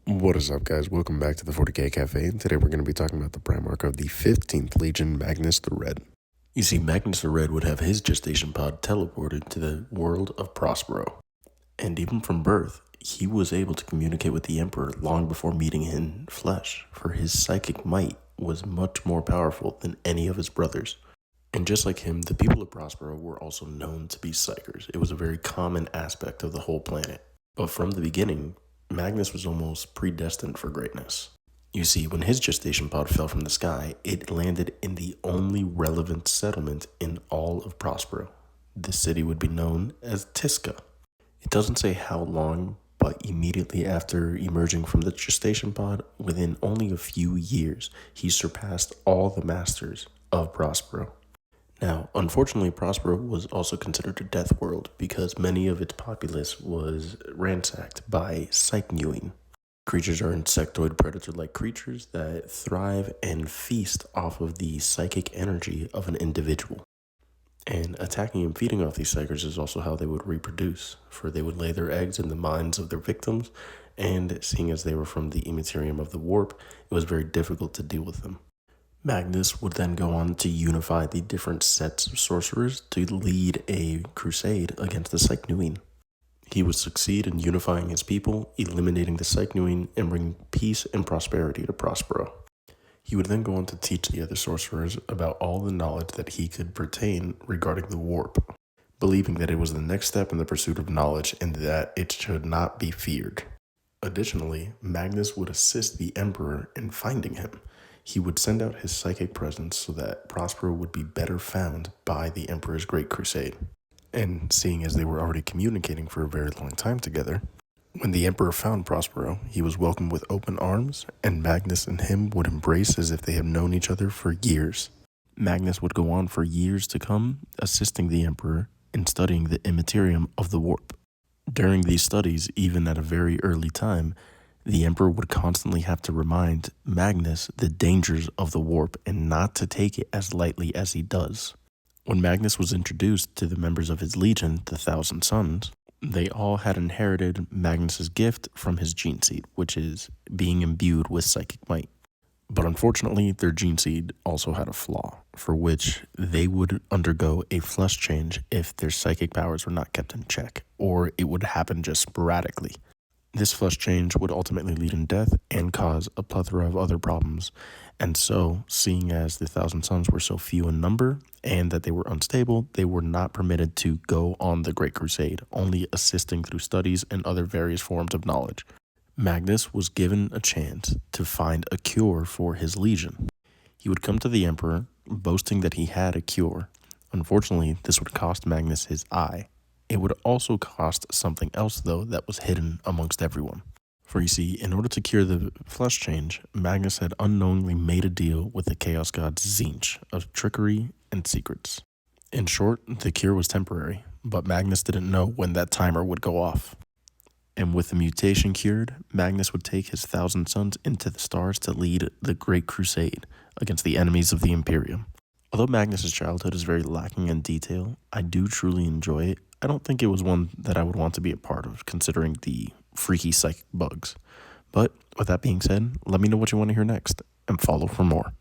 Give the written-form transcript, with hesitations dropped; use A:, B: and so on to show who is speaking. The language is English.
A: What is up, guys? Welcome back to the 40K Cafe, and today we're going to be talking about the prime arc of the 15th Legion, Magnus the Red. You see, Magnus the Red would have his gestation pod teleported to the world of Prospero, and even from birth, he was able to communicate with the Emperor long before meeting in flesh, for his psychic might was much more powerful than any of his brothers. And just like him, the people of Prospero were also known to be psychers. It was a very common aspect of the whole planet. But from the beginning, Magnus was almost predestined for greatness. You see, when his gestation pod fell from the sky, it landed in the only relevant settlement in all of Prospero. This city would be known as Tisca. It doesn't say how long, but immediately after emerging from the gestation pod, within only a few years, he surpassed all the masters of Prospero. Now, unfortunately, Prospero was also considered a death world because many of its populace was ransacked by Psychnuing. Creatures are insectoid predator-like creatures that thrive and feast off of the psychic energy of an individual. And attacking and feeding off these psychers is also how they would reproduce, for they would lay their eggs in the minds of their victims, and seeing as they were from the immaterium of the warp, it was very difficult to deal with them. Magnus would then go on to unify the different sets of sorcerers to lead a crusade against the Psychnuing. He would succeed in unifying his people, eliminating the Psychnuing, and bringing peace and prosperity to Prospero. He would then go on to teach the other sorcerers about all the knowledge that he could pertain regarding the warp, believing that it was the next step in the pursuit of knowledge and that it should not be feared. Additionally, Magnus would assist the Emperor in finding him. He would send out his psychic presence so that Prospero would be better found by the Emperor's Great Crusade. And seeing as they were already communicating for a very long time together, when the Emperor found Prospero, he was welcomed with open arms, and Magnus and him would embrace as if they had known each other for years. Magnus would go on for years to come, assisting the Emperor in studying the immaterium of the warp. During these studies, even at a very early time, the Emperor would constantly have to remind Magnus the dangers of the warp and not to take it as lightly as he does. When Magnus was introduced to the members of his legion, the Thousand Sons, they all had inherited Magnus's gift from his gene seed, which is being imbued with psychic might. But unfortunately, their gene seed also had a flaw, for which they would undergo a flesh change if their psychic powers were not kept in check, or it would happen just sporadically. This flesh change would ultimately lead in death and cause a plethora of other problems. And so, seeing as the Thousand Sons were so few in number and that they were unstable, they were not permitted to go on the Great Crusade, only assisting through studies and other various forms of knowledge. Magnus was given a chance to find a cure for his legion. He would come to the Emperor, boasting that he had a cure. Unfortunately, this would cost Magnus his eye. It would also cost something else, though, that was hidden amongst everyone. For you see, in order to cure the flesh change, Magnus had unknowingly made a deal with the Chaos God Tzeentch of trickery and secrets. In short, the cure was temporary, but Magnus didn't know when that timer would go off. And with the mutation cured, Magnus would take his Thousand Sons into the stars to lead the Great Crusade against the enemies of the Imperium. Although Magnus's childhood is very lacking in detail, I do truly enjoy it. I don't think it was one that I would want to be a part of, considering the freaky psychic bugs. But with that being said, let me know what you want to hear next, and follow for more.